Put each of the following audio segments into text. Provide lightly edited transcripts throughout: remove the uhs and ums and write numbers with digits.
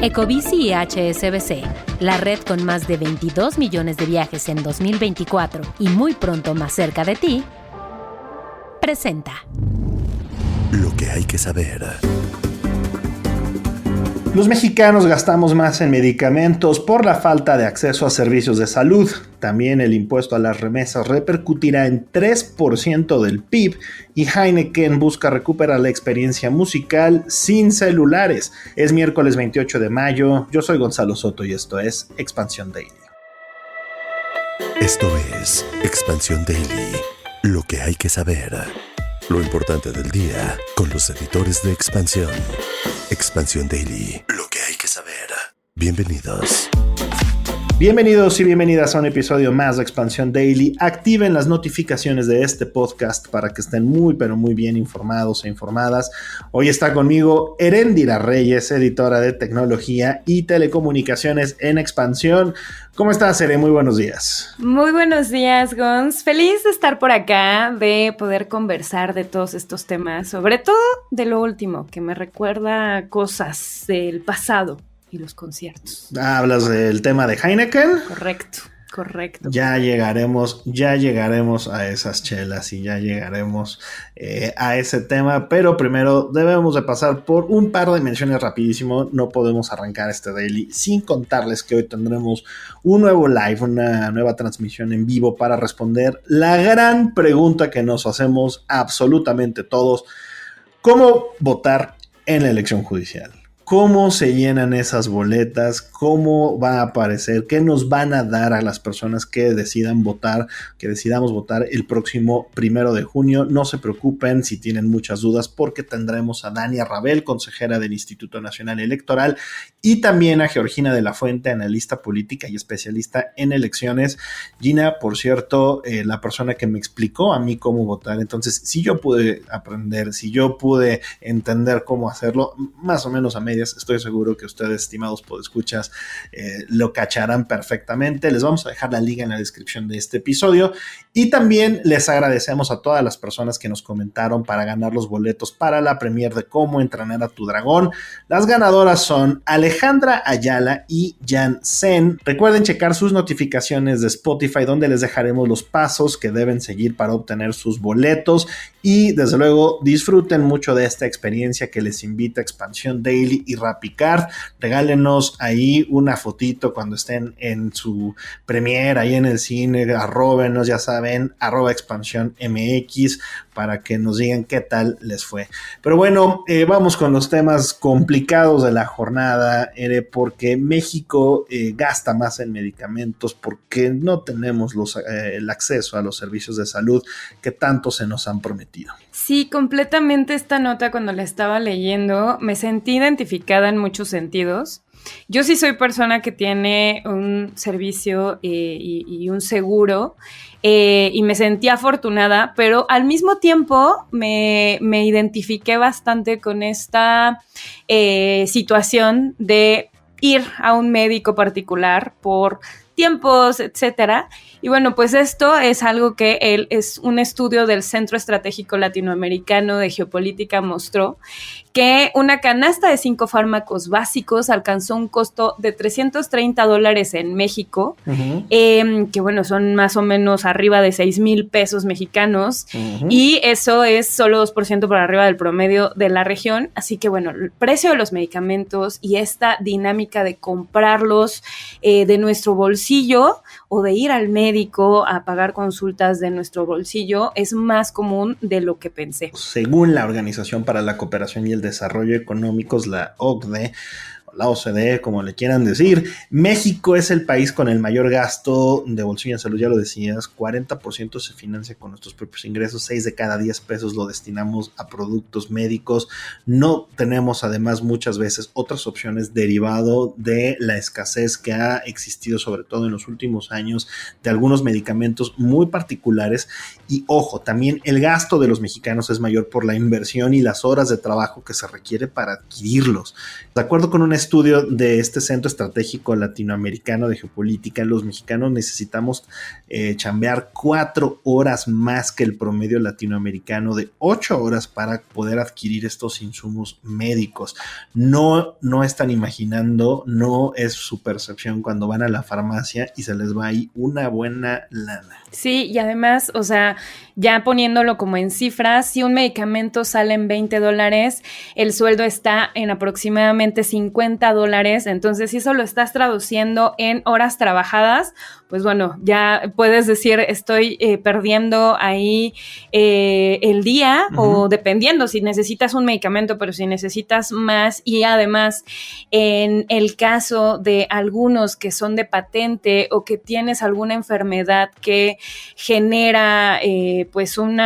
Ecobici y HSBC, la red con más de 22 millones de viajes en 2024 y muy pronto más cerca de ti, presenta Lo que hay que saber. Los mexicanos gastamos más en medicamentos por la falta de acceso a servicios de salud. También el impuesto a las remesas repercutirá en 3% del PIB y Heineken busca recuperar la experiencia musical sin celulares. Es miércoles 28 de mayo, yo soy Gonzalo Soto y esto es Expansión Daily. Esto es Expansión Daily. Lo que hay que saber. Lo importante del día con los editores de Expansión. Expansión Daily. Lo que hay que saber. Bienvenidos. Bienvenidos y bienvenidas a un episodio más de Expansión Daily. Activen las notificaciones de este podcast para que estén muy pero muy bien informados e informadas. Hoy está conmigo Eréndira Reyes, editora de tecnología y telecomunicaciones en Expansión. ¿Cómo estás, Ere? Muy buenos días. Muy buenos días, Gonz. Feliz de estar por acá, de poder conversar de todos estos temas, sobre todo de lo último, que me recuerda cosas del pasado y los conciertos. ¿Hablas del tema de Heineken? Correcto. Ya llegaremos a esas chelas y ya llegaremos a ese tema, pero primero debemos de pasar por un par de menciones rapidísimo. No podemos arrancar este daily sin contarles que hoy tendremos un nuevo live, una nueva transmisión en vivo para responder la gran pregunta que nos hacemos absolutamente todos: ¿cómo votar en la elección judicial? ¿Cómo se llenan esas boletas? ¿Cómo va a aparecer? ¿Qué nos van a dar a las personas que decidamos votar el próximo 1 de junio? No se preocupen si tienen muchas dudas, porque tendremos a Dania Rabel, consejera del Instituto Nacional Electoral, y también a Georgina de la Fuente, analista política y especialista en elecciones. Gina, por cierto, la persona que me explicó a mí cómo votar. Entonces, si yo pude aprender, si yo pude entender cómo hacerlo, más o menos a medio, estoy seguro que ustedes, estimados podescuchas, lo cacharán perfectamente. Les vamos a dejar la liga en la descripción de este episodio y también les agradecemos a todas las personas que nos comentaron para ganar los boletos para la premier de Cómo entrenar a tu dragón. Las ganadoras son Alejandra Ayala y Jan Sen. Recuerden checar sus notificaciones de Spotify, donde les dejaremos los pasos que deben seguir para obtener sus boletos, y desde luego disfruten mucho de esta experiencia que les invita Expansión Daily y RappiCard. Regálenos ahí una fotito cuando estén en su premiere ahí en el cine, arróbenos, ya saben, @expansiónmx, para que nos digan qué tal les fue. Pero bueno, vamos con los temas complicados de la jornada, porque México gasta más en medicamentos porque no tenemos el acceso a los servicios de salud que tanto se nos han prometido. Sí, completamente. Esta nota, cuando la estaba leyendo, me sentí identificada en muchos sentidos. Yo sí soy persona que tiene un servicio y un seguro, y me sentí afortunada, pero al mismo tiempo me identifiqué bastante con esta situación de ir a un médico particular por tiempos, etcétera. Y bueno, pues esto es algo que es un estudio del Centro Estratégico Latinoamericano de Geopolítica mostró que una canasta de 5 fármacos básicos alcanzó un costo de $330 en México, que bueno, son más o menos arriba de 6,000 pesos mexicanos, y eso es solo 2% por arriba del promedio de la región. Así que bueno, el precio de los medicamentos y esta dinámica de comprarlos de nuestro bolsillo o de ir al médico a pagar consultas de nuestro bolsillo es más común de lo que pensé. Según la Organización para la Cooperación y el Desarrollo Económicos, la OCDE, la OCDE, como le quieran decir, México es el país con el mayor gasto de bolsillo en salud, ya lo decías. 40% se financia con nuestros propios ingresos, 6 de cada 10 pesos lo destinamos a productos médicos. No tenemos además muchas veces otras opciones derivado de la escasez que ha existido, sobre todo en los últimos años, de algunos medicamentos muy particulares. Y ojo, también el gasto de los mexicanos es mayor por la inversión y las horas de trabajo que se requiere para adquirirlos. De acuerdo con una estudio de este Centro Estratégico Latinoamericano de Geopolítica, los mexicanos necesitamos chambear 4 horas más que el promedio latinoamericano de 8 horas para poder adquirir estos insumos médicos. No están imaginando, no es su percepción cuando van a la farmacia y se les va ahí una buena lana. Sí, y además, o sea, ya poniéndolo como en cifras, si un medicamento sale en $20, el sueldo está en aproximadamente $50. Entonces, si eso lo estás traduciendo en horas trabajadas, pues bueno, ya puedes decir, estoy perdiendo ahí el día, o dependiendo si necesitas un medicamento, pero si necesitas más, y además en el caso de algunos que son de patente o que tienes alguna enfermedad que genera pues un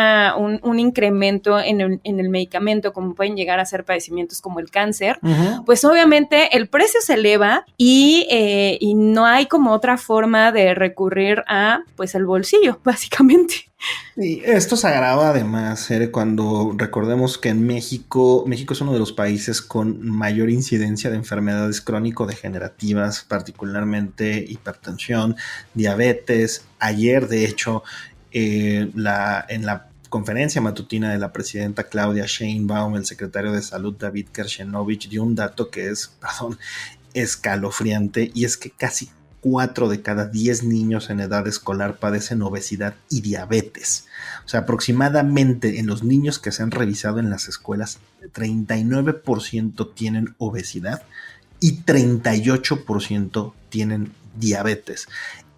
incremento en el medicamento, como pueden llegar a ser padecimientos como el cáncer, pues obviamente el precio se eleva y no hay como otra forma de recurrir a pues el bolsillo, básicamente. Y esto se agrava además, cuando recordemos que en México es uno de los países con mayor incidencia de enfermedades crónico-degenerativas, particularmente hipertensión, diabetes. Ayer, de hecho, en la conferencia matutina de la presidenta Claudia Sheinbaum, el secretario de Salud David Kershenovich dio un dato que es, escalofriante, y es que casi 4 de cada 10 niños en edad escolar padecen obesidad y diabetes. O sea, aproximadamente en los niños que se han revisado en las escuelas, 39% tienen obesidad y 38% tienen diabetes.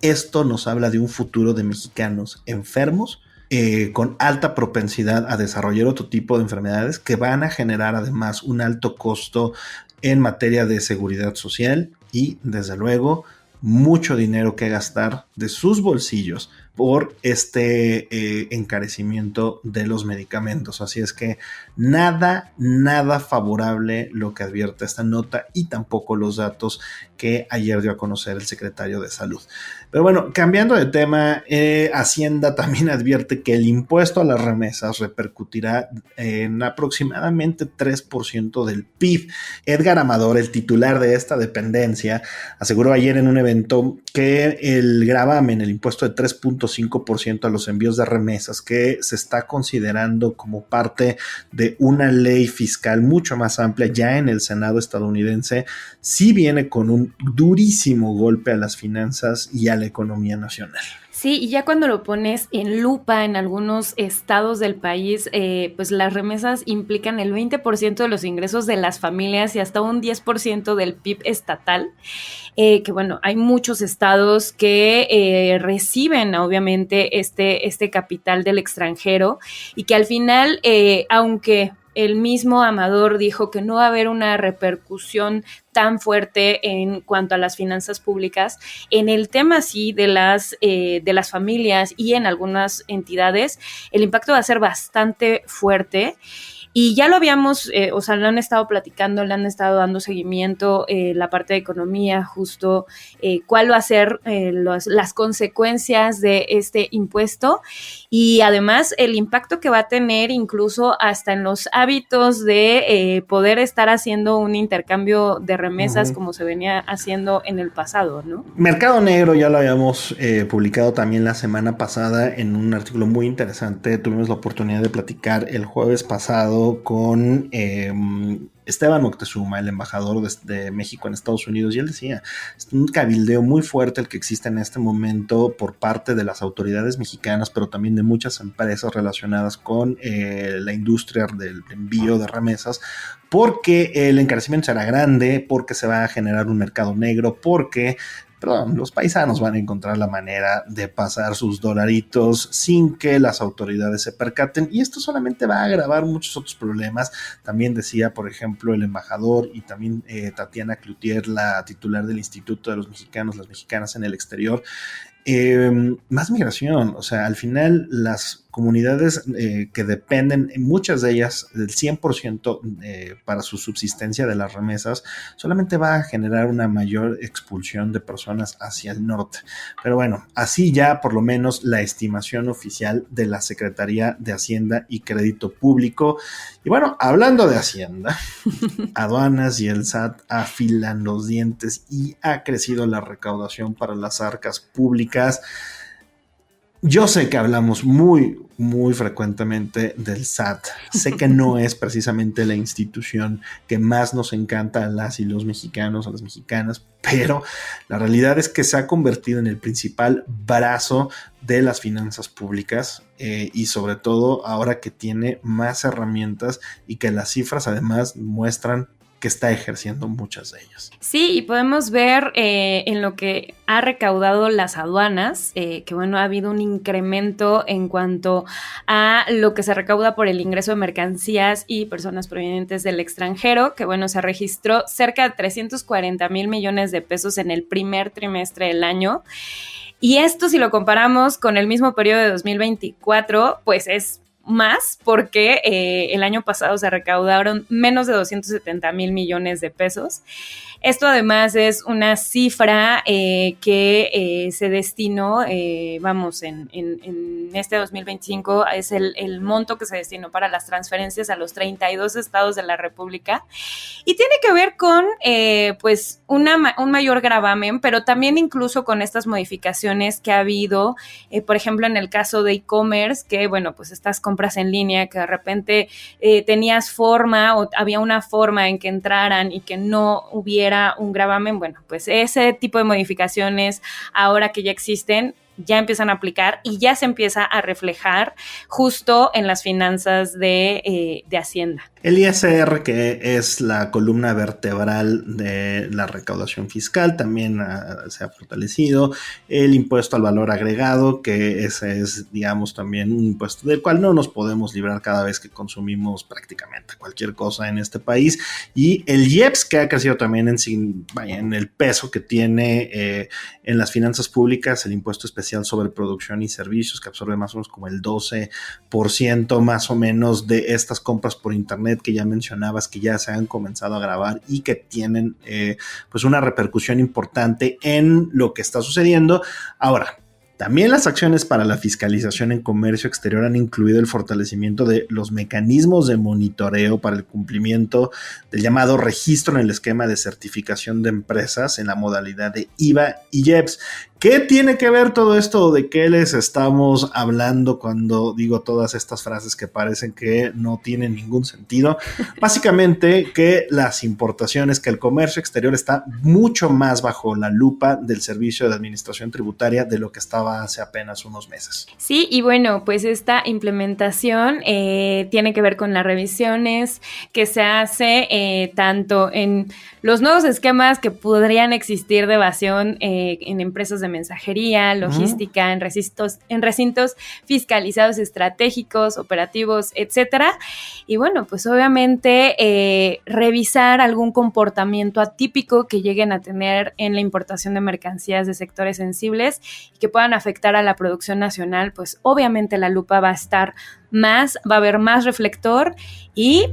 Esto nos habla de un futuro de mexicanos enfermos, con alta propensidad a desarrollar otro tipo de enfermedades que van a generar además un alto costo en materia de seguridad social y, desde luego, mucho dinero que gastar de sus bolsillos por este encarecimiento de los medicamentos. Así es que nada favorable lo que advierte esta nota, y tampoco los datos que ayer dio a conocer el secretario de Salud. Pero bueno, cambiando de tema, Hacienda también advierte que el impuesto a las remesas repercutirá en aproximadamente 3% del PIB. Edgar Amador, el titular de esta dependencia, aseguró ayer en un evento que el gravamen, el impuesto de 3.5% a los envíos de remesas, que se está considerando como parte de una ley fiscal mucho más amplia ya en el Senado estadounidense, sí viene con un durísimo golpe a las finanzas y a la economía nacional. Sí, y ya cuando lo pones en lupa en algunos estados del país, pues las remesas implican el 20% de los ingresos de las familias y hasta un 10% del PIB estatal. Que bueno, hay muchos estados que reciben obviamente este capital del extranjero, y que al final, aunque el mismo Amador dijo que no va a haber una repercusión tan fuerte en cuanto a las finanzas públicas, en el tema sí de las familias y en algunas entidades, el impacto va a ser bastante fuerte. Y ya lo habíamos, lo han estado platicando, le han estado dando seguimiento la parte de economía, justo cuál va a ser las consecuencias de este impuesto, y además el impacto que va a tener incluso hasta en los hábitos de poder estar haciendo un intercambio de remesas como se venía haciendo en el pasado, ¿no? Mercado Negro ya lo habíamos publicado también la semana pasada en un artículo muy interesante. Tuvimos la oportunidad de platicar el jueves pasado con Esteban Moctezuma, el embajador de México en Estados Unidos, y él decía, es un cabildeo muy fuerte el que existe en este momento por parte de las autoridades mexicanas, pero también de muchas empresas relacionadas con la industria del envío de remesas, porque el encarecimiento será grande, porque se va a generar un mercado negro, porque los paisanos van a encontrar la manera de pasar sus dolaritos sin que las autoridades se percaten, y esto solamente va a agravar muchos otros problemas. También decía, por ejemplo, el embajador, y también Tatiana Cloutier, la titular del Instituto de los Mexicanos, las Mexicanas en el Exterior, más migración. O sea, al final las comunidades que dependen, muchas de ellas, del 100% para su subsistencia de las remesas, solamente va a generar una mayor expulsión de personas hacia el norte. Pero bueno, así ya por lo menos la estimación oficial de la Secretaría de Hacienda y Crédito Público. Y bueno, hablando de Hacienda, aduanas y el SAT afilan los dientes y ha crecido la recaudación para las arcas públicas. Yo sé que hablamos muy frecuentemente del SAT. Sé que no es precisamente la institución que más nos encanta a las y los mexicanos, a las mexicanas, pero la realidad es que se ha convertido en el principal brazo de las finanzas públicas y sobre todo ahora que tiene más herramientas y que las cifras además muestran que está ejerciendo muchas de ellas. Sí, y podemos ver en lo que ha recaudado las aduanas, que bueno, ha habido un incremento en cuanto a lo que se recauda por el ingreso de mercancías y personas provenientes del extranjero, que bueno, se registró cerca de 340,000 millones de pesos en el primer trimestre del año. Y esto, si lo comparamos con el mismo periodo de 2024, pues es más porque el año pasado se recaudaron menos de 270,000 millones de pesos. Esto además es una cifra que se destinó, en este 2025 es el monto que se destinó para las transferencias a los 32 estados de la República y tiene que ver con pues un mayor gravamen, pero también incluso con estas modificaciones que ha habido, por ejemplo en el caso de e-commerce, que bueno, pues estas compras en línea que de repente tenías forma o había una forma en que entraran y que no hubiera un gravamen, bueno, pues ese tipo de modificaciones ahora que ya existen ya empiezan a aplicar y ya se empieza a reflejar justo en las finanzas de Hacienda. El ISR, que es la columna vertebral de la recaudación fiscal, también se ha fortalecido. El impuesto al valor agregado, que ese es, digamos, también un impuesto del cual no nos podemos librar cada vez que consumimos prácticamente cualquier cosa en este país. Y el IEPS, que ha crecido también en el peso que tiene en las finanzas públicas, el impuesto especial sobre producción y servicios, que absorbe más o menos como el 12% más o menos de estas compras por internet que ya mencionabas, que ya se han comenzado a grabar y que tienen pues una repercusión importante en lo que está sucediendo. Ahora, también las acciones para la fiscalización en comercio exterior han incluido el fortalecimiento de los mecanismos de monitoreo para el cumplimiento del llamado registro en el esquema de certificación de empresas en la modalidad de IVA y IEPS. ¿Qué tiene que ver todo esto? ¿De qué les estamos hablando cuando digo todas estas frases que parecen que no tienen ningún sentido? Básicamente que las importaciones, que el comercio exterior está mucho más bajo la lupa del Servicio de Administración Tributaria de lo que estaba hace apenas unos meses. Sí, y bueno, pues esta implementación tiene que ver con las revisiones que se hace tanto en los nuevos esquemas que podrían existir de evasión en empresas de mensajería, logística, en recintos fiscalizados estratégicos, operativos, etcétera. Y bueno, pues obviamente revisar algún comportamiento atípico que lleguen a tener en la importación de mercancías de sectores sensibles y que puedan afectar a la producción nacional, pues obviamente la lupa va a estar más, va a haber más reflector y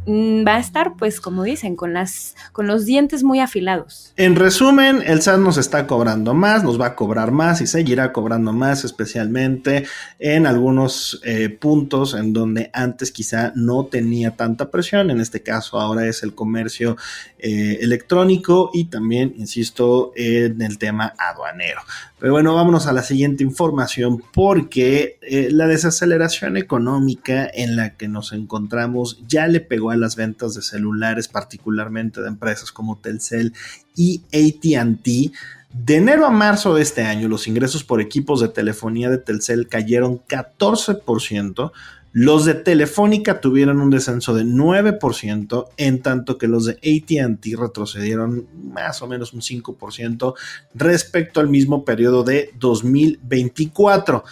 va a estar, pues, como dicen, con los dientes muy afilados. En resumen, el SAT nos está cobrando más, nos va a cobrar más y seguirá cobrando más, especialmente en algunos puntos en donde antes quizá no tenía tanta presión. En este caso ahora es el comercio electrónico y también, insisto, en el tema aduanero. Pero bueno, vámonos a la siguiente información porque la desaceleración económica en la que nos encontramos ya le pegó a las ventas de celulares, particularmente de empresas como Telcel y AT&T. De enero a marzo de este año, los ingresos por equipos de telefonía de Telcel cayeron 14%, los de Telefónica tuvieron un descenso de 9%, en tanto que los de AT&T retrocedieron más o menos un 5% respecto al mismo periodo de 2024.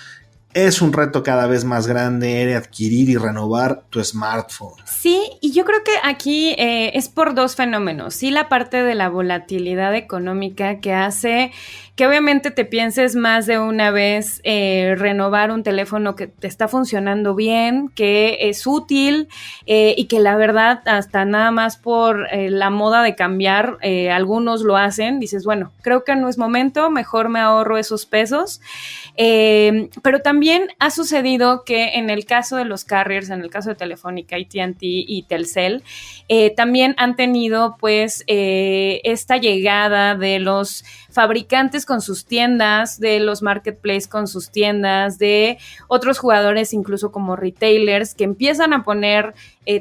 es un reto cada vez más grande adquirir y renovar tu smartphone. Sí, y yo creo que aquí es por dos fenómenos. Sí, la parte de la volatilidad económica que hace que obviamente te pienses más de una vez renovar un teléfono que te está funcionando bien, que es útil y que la verdad hasta nada más por la moda de cambiar, algunos lo hacen. Dices, bueno, creo que no es momento, mejor me ahorro esos pesos. Pero también ha sucedido que en el caso de los carriers, en el caso de Telefónica, AT&T y Telcel, también han tenido pues esta llegada de los fabricantes con sus tiendas, de los marketplaces con sus tiendas, de otros jugadores incluso como retailers que empiezan a poner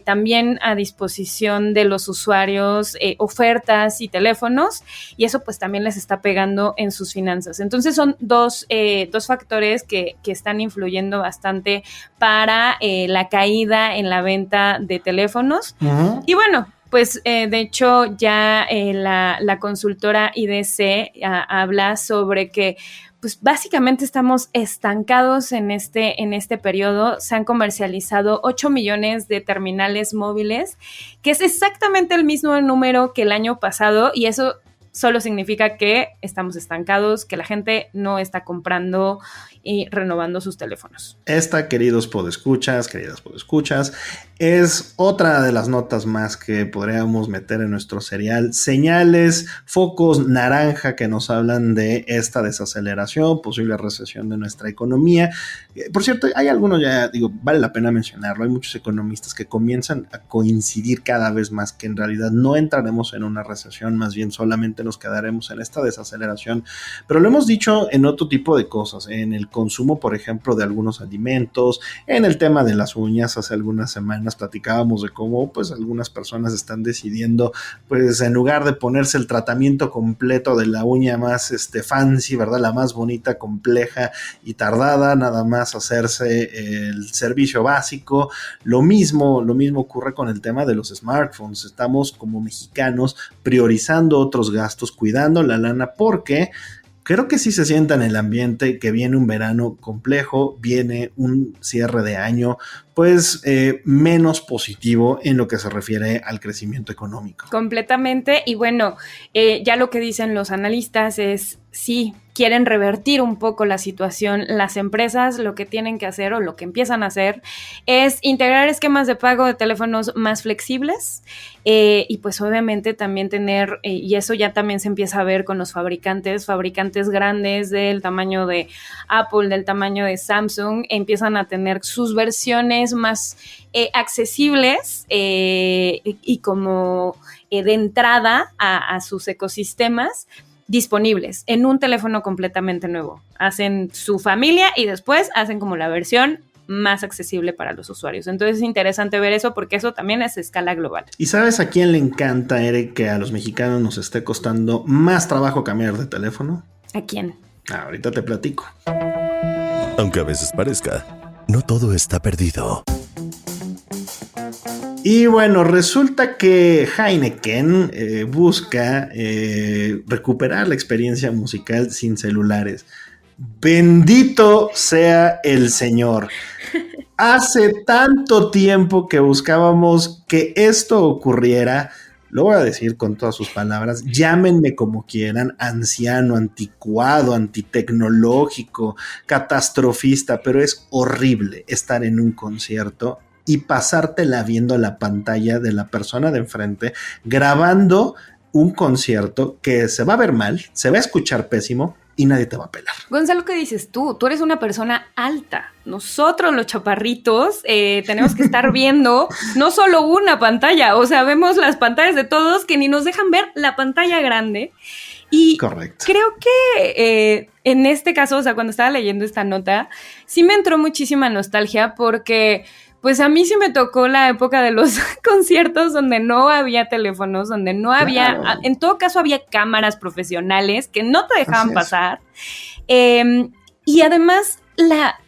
también a disposición de los usuarios ofertas y teléfonos, y eso pues también les está pegando en sus finanzas. Entonces son dos factores que están influyendo bastante para la caída en la venta de teléfonos. Uh-huh. Y bueno, pues de hecho ya la consultora IDC habla sobre que pues básicamente estamos estancados en este periodo. Se han comercializado 8 millones de terminales móviles, que es exactamente el mismo número que el año pasado, y eso solo significa que estamos estancados, que la gente no está comprando y renovando sus teléfonos. Esta, queridas podescuchas, es otra de las notas más que podríamos meter en nuestro serial. Señales, focos naranja que nos hablan de esta desaceleración, posible recesión de nuestra economía. Por cierto, hay algunos ya, vale la pena mencionarlo, hay muchos economistas que comienzan a coincidir cada vez más que en realidad no entraremos en una recesión, más bien solamente nos quedaremos en esta desaceleración. Pero lo hemos dicho en otro tipo de cosas, en el consumo, por ejemplo, de algunos alimentos, en el tema de las uñas. Hace algunas semanas platicábamos de cómo pues algunas personas están decidiendo, pues en lugar de ponerse el tratamiento completo de la uña más fancy, ¿verdad? La más bonita, compleja y tardada, nada más hacerse el servicio básico. Lo mismo ocurre con el tema de los smartphones. Estamos como mexicanos priorizando otros gastos, cuidando la lana, porque creo que sí se sienta en el ambiente que viene un verano complejo, viene un cierre de año pues menos positivo en lo que se refiere al crecimiento económico. Completamente, y bueno, ya lo que dicen los analistas es sí, quieren revertir un poco la situación. Las empresas lo que tienen que hacer o lo que empiezan a hacer es integrar esquemas de pago de teléfonos más flexibles y pues obviamente también tener, y eso ya también se empieza a ver con los fabricantes grandes del tamaño de Apple, del tamaño de Samsung, empiezan a tener sus versiones más accesibles y como de entrada a sus ecosistemas disponibles en un teléfono completamente nuevo. Hacen su familia y después hacen como la versión más accesible para los usuarios. Entonces es interesante ver eso porque eso también es a escala global. ¿Y sabes a quién le encanta, Eric, que a los mexicanos nos esté costando más trabajo cambiar de teléfono? ¿A quién? Ahorita te platico. Aunque a veces parezca, no todo está perdido. Y bueno, resulta que Heineken busca recuperar la experiencia musical sin celulares. Bendito sea el Señor. Hace tanto tiempo que buscábamos que esto ocurriera. Lo voy a decir con todas sus palabras, llámenme como quieran, anciano, anticuado, antitecnológico, catastrofista, pero es horrible estar en un concierto y pasártela viendo la pantalla de la persona de enfrente, grabando un concierto que se va a ver mal, se va a escuchar pésimo y nadie te va a pelar. Gonzalo, ¿qué dices tú? Tú eres una persona alta. Nosotros, los chaparritos, tenemos que estar viendo no solo una pantalla, o sea, vemos las pantallas de todos que ni nos dejan ver la pantalla grande. Y correcto. Creo que en este caso, o sea, cuando estaba leyendo esta nota, sí me entró muchísima nostalgia porque pues a mí sí me tocó la época de los conciertos donde no había teléfonos, donde no había, claro. En todo caso había cámaras profesionales que no te dejaban pasar. Y además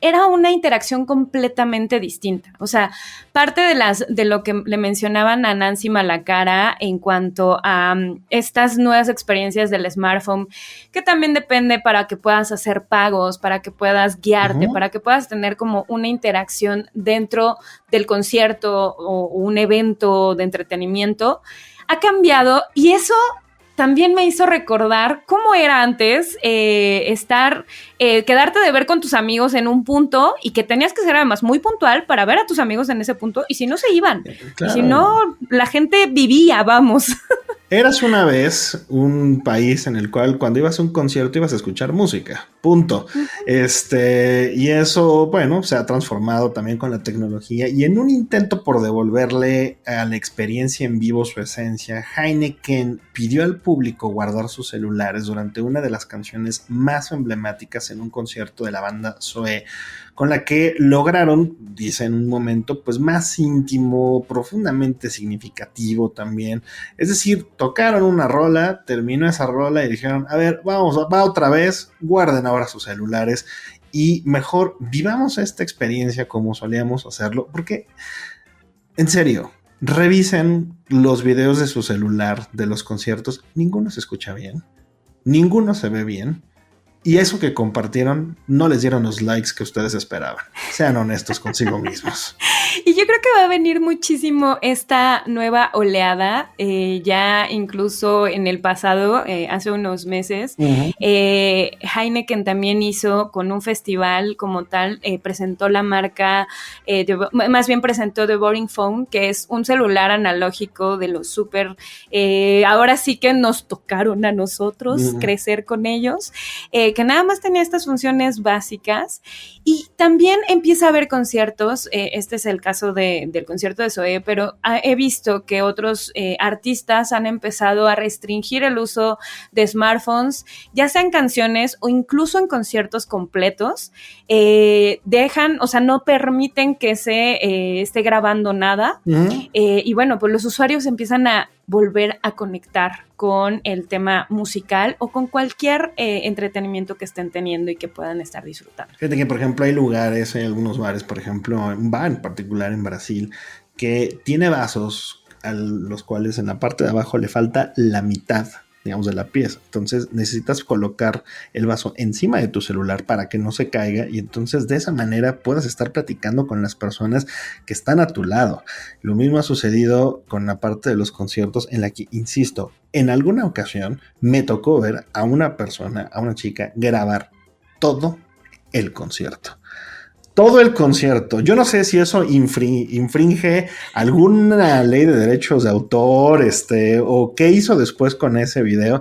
era una interacción completamente distinta. O sea, parte de lo que le mencionaban a Nancy Malacara en cuanto a estas nuevas experiencias del smartphone, que también depende para que puedas hacer pagos, para que puedas guiarte, para que puedas tener como una interacción dentro del concierto o un evento de entretenimiento, ha cambiado, y eso también me hizo recordar cómo era antes quedarte de ver con tus amigos en un punto, y que tenías que ser además muy puntual para ver a tus amigos en ese punto, y si no se iban, claro. Y si no, la gente vivía, vamos. Eras una vez un país en el cual cuando ibas a un concierto ibas a escuchar música, punto. Y eso, bueno, se ha transformado también con la tecnología, y en un intento por devolverle a la experiencia en vivo su esencia, Heineken pidió al público guardar sus celulares durante una de las canciones más emblemáticas en un concierto de la banda Zoé, con la que lograron, dice en un momento, pues más íntimo, profundamente significativo también. Es decir, tocaron una rola, terminó esa rola y dijeron, a ver, va otra vez, guarden ahora sus celulares y mejor vivamos esta experiencia como solíamos hacerlo, porque, en serio, revisen los videos de su celular de los conciertos, ninguno se escucha bien, ninguno se ve bien. Y eso que compartieron no les dieron los likes que ustedes esperaban. Sean honestos consigo mismos. Y yo creo que va a venir muchísimo esta nueva oleada, ya incluso en el pasado, hace unos meses, Heineken también hizo con un festival como tal, presentó la marca, más bien presentó The Boring Phone, que es un celular analógico de los súper, ahora sí que nos tocaron a nosotros crecer con ellos, que nada más tenía estas funciones básicas, y también empieza a haber conciertos, este es el caso del concierto de Zoé, pero he visto que otros artistas han empezado a restringir el uso de smartphones, ya sea en canciones o incluso en conciertos completos, dejan, o sea, no permiten que se esté grabando nada, y bueno, pues los usuarios empiezan a volver a conectar con el tema musical o con cualquier entretenimiento que estén teniendo y que puedan estar disfrutando. Fíjate que, por ejemplo, hay lugares, hay algunos bares, por ejemplo, un bar en particular en Brasil, que tiene vasos a los cuales en la parte de abajo le falta la mitad, digamos, de la pieza. Entonces necesitas colocar el vaso encima de tu celular para que no se caiga, y entonces de esa manera puedas estar platicando con las personas que están a tu lado. Lo mismo ha sucedido con la parte de los conciertos, en la que, insisto, en alguna ocasión me tocó ver a una persona, a una chica, grabar todo el concierto. Todo el concierto. Yo no sé si eso infringe alguna ley de derechos de autor, o qué hizo después con ese video.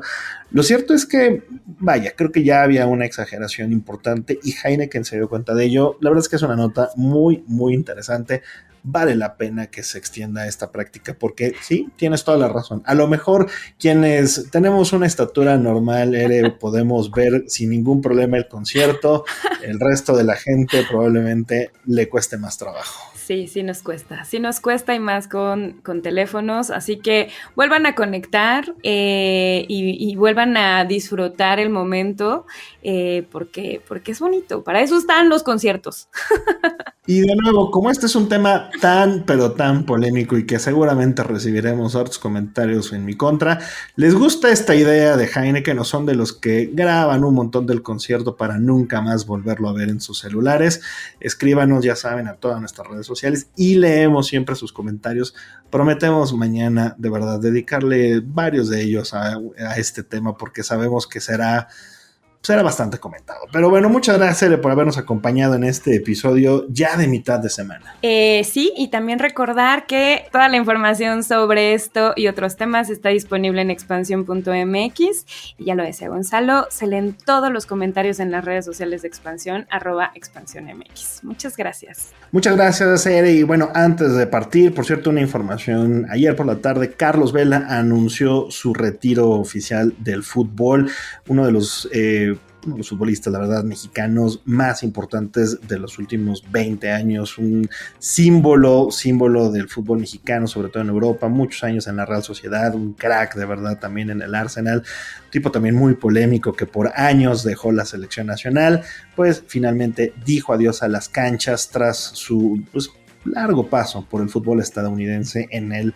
Lo cierto es que, vaya, creo que ya había una exageración importante y Heineken se dio cuenta de ello. La verdad es que es una nota muy, muy interesante. Vale la pena que se extienda esta práctica, porque sí, tienes toda la razón. A lo mejor quienes tenemos una estatura normal, podemos ver sin ningún problema el concierto. El resto de la gente probablemente le cueste más trabajo. Sí nos cuesta, y más con teléfonos, así que vuelvan a conectar y vuelvan a disfrutar el momento, porque es bonito, para eso están los conciertos. Y de nuevo, como este es un tema tan, pero tan polémico y que seguramente recibiremos hartos comentarios en mi contra, ¿les gusta esta idea de Heineken o son de los que graban un montón del concierto para nunca más volverlo a ver en sus celulares? Escríbanos, ya saben, a todas nuestras redes sociales y leemos siempre sus comentarios. Prometemos mañana, de verdad, dedicarle varios de ellos a este tema, porque sabemos que será bastante comentado. Pero bueno, muchas gracias por habernos acompañado en este episodio ya de mitad de semana. Sí, y también recordar que toda la información sobre esto y otros temas está disponible en expansión.mx, y ya lo decía Gonzalo, se leen todos los comentarios en las redes sociales de Expansión, @expansiónmx. Muchas gracias. Muchas gracias, Ere. Y bueno, antes de partir, por cierto, una información. Ayer por la tarde, Carlos Vela anunció su retiro oficial del fútbol, uno de los los futbolistas, la verdad, mexicanos más importantes de los últimos 20 años, un símbolo del fútbol mexicano, sobre todo en Europa, muchos años en la Real Sociedad, un crack de verdad también en el Arsenal, un tipo también muy polémico que por años dejó la selección nacional, pues finalmente dijo adiós a las canchas tras su largo paso por el fútbol estadounidense en el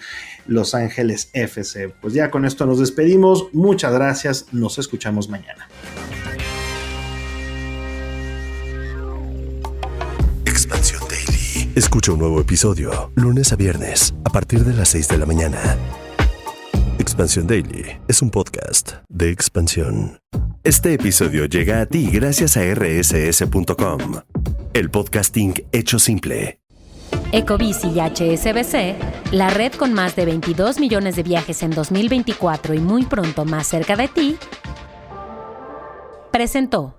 Los Ángeles FC. Pues ya con esto nos despedimos, muchas gracias, nos escuchamos mañana. Expansión Daily. Escucha un nuevo episodio lunes a viernes a partir de las 6 de la mañana. Expansión Daily es un podcast de Expansión. Este episodio llega a ti gracias a rss.com, el podcasting hecho simple. Ecobici y HSBC, la red con más de 22 millones de viajes en 2024 y muy pronto más cerca de ti, presentó.